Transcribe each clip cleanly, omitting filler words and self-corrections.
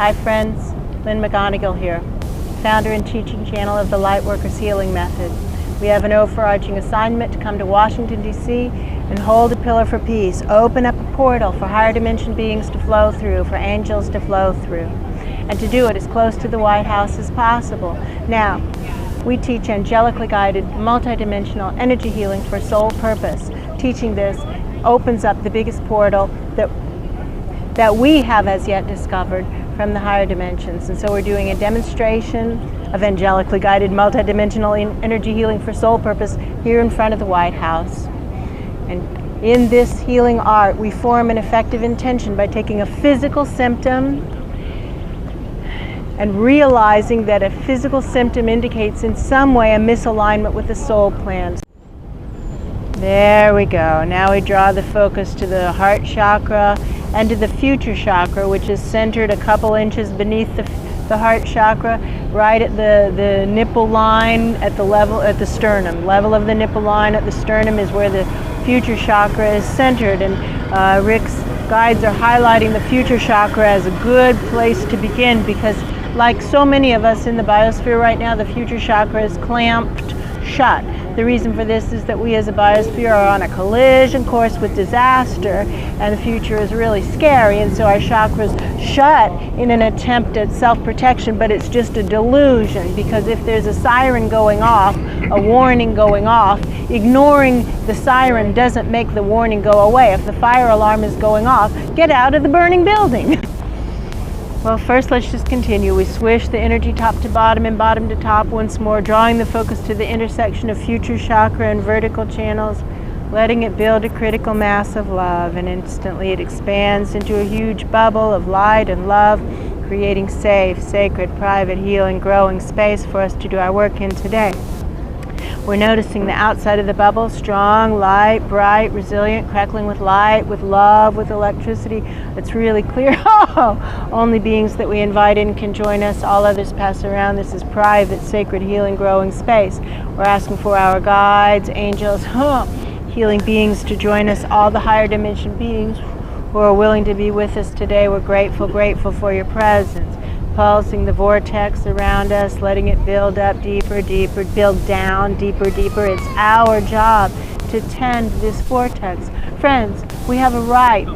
Hi friends, Lynn McGonagill here, founder and teaching channel of the Lightworkers Healing Method. We have an overarching assignment to come to Washington D.C. and hold a pillar for peace, open up a portal for higher dimension beings to flow through, for angels to flow through, and to do it as close to the White House as possible. Now, we teach angelically guided, multidimensional energy healing for soul purpose. Teaching this opens up the biggest portal that we have as yet discovered from the higher dimensions. And so we're doing a demonstration of angelically guided multidimensional energy healing for soul purpose here in front of the White House. And in this healing art, we form an effective intention by taking a physical symptom and realizing that a physical symptom indicates in some way a misalignment with the soul plan. There we go. Now we draw the focus to the heart chakra and to the future chakra, which is centered a couple inches beneath the heart chakra, right at the nipple line at the sternum. Level of the nipple line at the sternum is where the future chakra is centered, and Rick's guides are highlighting the future chakra as a good place to begin because, like so many of us in the biosphere right now, the future chakra is clamped shut. The reason for this is that we as a biosphere are on a collision course with disaster, and the future is really scary, and so our chakras shut in an attempt at self-protection, but it's just a delusion, because if there's a siren going off, a warning going off, ignoring the siren doesn't make the warning go away. If the fire alarm is going off, get out of the burning building. Well, first let's just continue. We swish the energy top to bottom and bottom to top once more, drawing the focus to the intersection of future chakra and vertical channels, letting it build a critical mass of love, and instantly it expands into a huge bubble of light and love, creating safe, sacred, private, healing, growing space for us to do our work in today. We're noticing the outside of the bubble, strong, light, bright, resilient, crackling with light, with love, with electricity. It's really clear. Only beings that we invite in can join us. All others pass around. This is private, sacred, healing, growing space. We're asking for our guides, angels, healing beings to join us, all the higher dimension beings who are willing to be with us today. We're grateful for your presence. Pulsing the vortex around us, letting it build up deeper, deeper, build down deeper, deeper. It's our job to tend this vortex. Friends, we have a right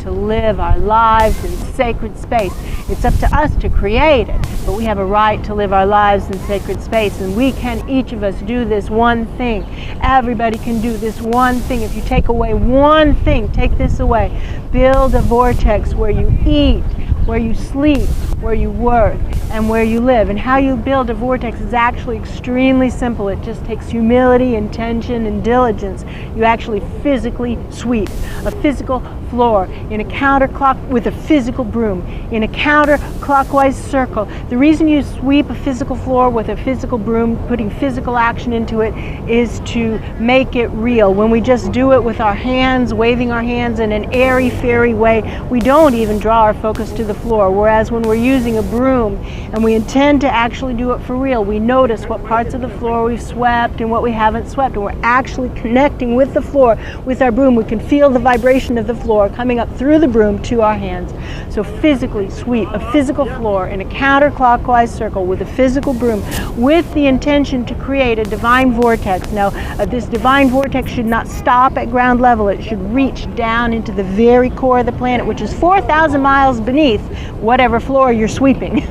to live our lives in sacred space. It's up to us to create it, but we have a right to live our lives in sacred space, and we can, each of us, do this one thing. Everybody can do this one thing. If you take away one thing, take this away. Build a vortex where you eat, where you sleep, where you work, and where you live. And how you build a vortex is actually extremely simple. It just takes humility, intention, and diligence. You actually physically sweep a physical floor in a counterclock with a physical broom in a counterclockwise circle. The reason you sweep a physical floor with a physical broom, putting physical action into it, is to make it real. When we just do it with our hands, waving our hands in an airy-fairy way, we don't even draw our focus to the floor. Whereas when we're using a broom and we intend to actually do it for real, we notice what parts of the floor we've swept and what we haven't swept, and we're actually connecting with the floor with our broom. We can feel the vibration of the floor coming up through the broom to our hands. So physically sweep a physical floor in a counterclockwise circle with a physical broom with the intention to create a divine vortex. Now, this divine vortex should not stop at ground level. It should reach down into the very core of the planet, which is 4,000 miles beneath whatever floor you're sweeping.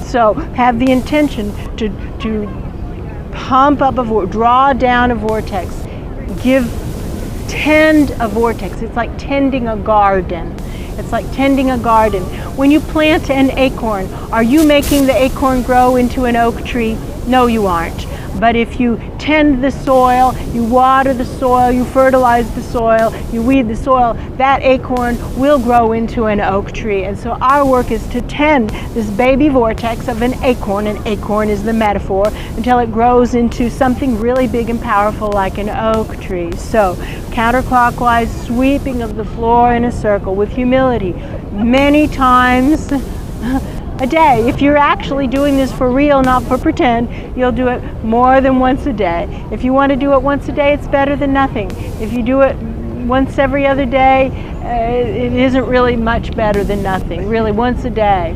So have the intention to pump up draw down a vortex, tend a vortex. It's like tending a garden. It's like tending a garden. When you plant an acorn, are you making the acorn grow into an oak tree? No, you aren't. But if you tend the soil, you water the soil, you fertilize the soil, you weed the soil, that acorn will grow into an oak tree. And so our work is to tend this baby vortex of an acorn is the metaphor, until it grows into something really big and powerful like an oak tree. So counterclockwise sweeping of the floor in a circle with humility, many times a day. If you're actually doing this for real, not for pretend, you'll do it more than once a day. If you want to do it once a day, it's better than nothing. If you do it once every other day, it isn't really much better than nothing. Really, once a day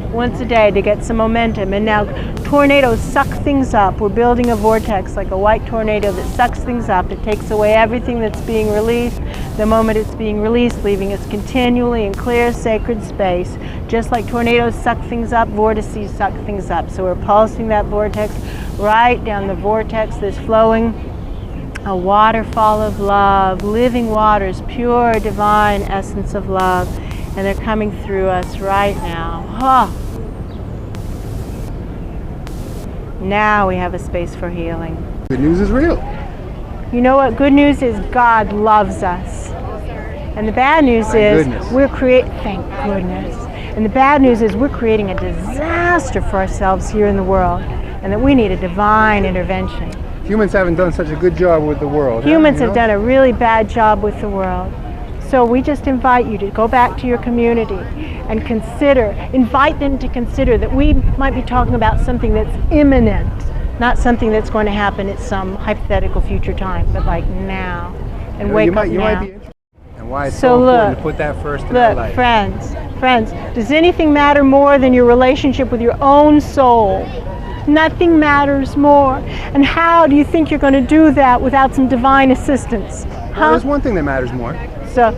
to get some momentum. And now tornadoes suck things up. We're building a vortex, like a white tornado that sucks things up. It takes away everything that's being released the moment it's being released, leaving us continually in clear, sacred space. Just like tornadoes suck things up, vortices suck things up. So we're pulsing that vortex right down the vortex that's flowing. A waterfall of love, living waters, pure divine essence of love, and they're coming through us right now. Now we have a space for healing. Good news is real. You know what good news is? God loves us. And the bad news is thank goodness. And the bad news is we're creating a disaster for ourselves here in the world, and that we need a divine intervention. Humans haven't done such a good job with the world. Humans have done a really bad job with the world. So we just invite you to go back to your community and invite them to consider that we might be talking about something that's imminent, not something that's going to happen at some hypothetical future time, but like now. And wake up now. You might be interested. And why it's so important to put that first in our life. Friends, does anything matter more than your relationship with your own soul? Nothing matters more. And how do you think you're going to do that without some divine assistance? Well, there's one thing that matters more. So,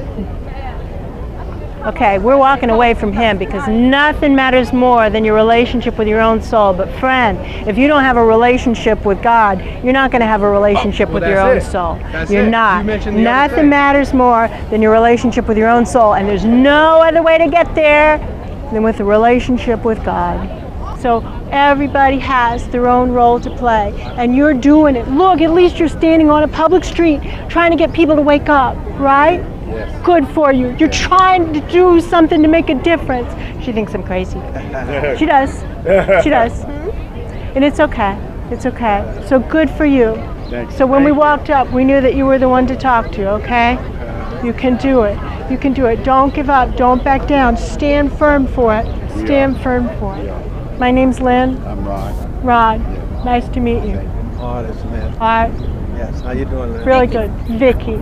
okay, we're walking away from him because nothing matters more than your relationship with your own soul. But friend, if you don't have a relationship with God, you're not going to have a relationship with your own soul. You're not. Nothing matters more than your relationship with your own soul. And there's no other way to get there than with a relationship with God. So everybody has their own role to play, and you're doing it. Look, at least you're standing on a public street trying to get people to wake up, right? Yes. Good for you. You're trying to do something to make a difference. She thinks I'm crazy. She does. She does. And it's okay. It's okay. So good for you. So when we walked up, we knew that you were the one to talk to, okay? You can do it. You can do it. Don't give up. Don't back down. Stand firm for it. Stand firm for it. My name's Lynn. I'm Rod. Rod. Yeah. Nice to meet you. Art is Lynn. Art. Yes. How you doing, Lynn? Really good. Vicky.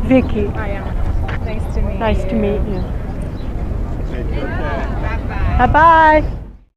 Vicky. I am. Nice to meet you. Nice to meet you. Okay. Bye-bye. Bye-bye.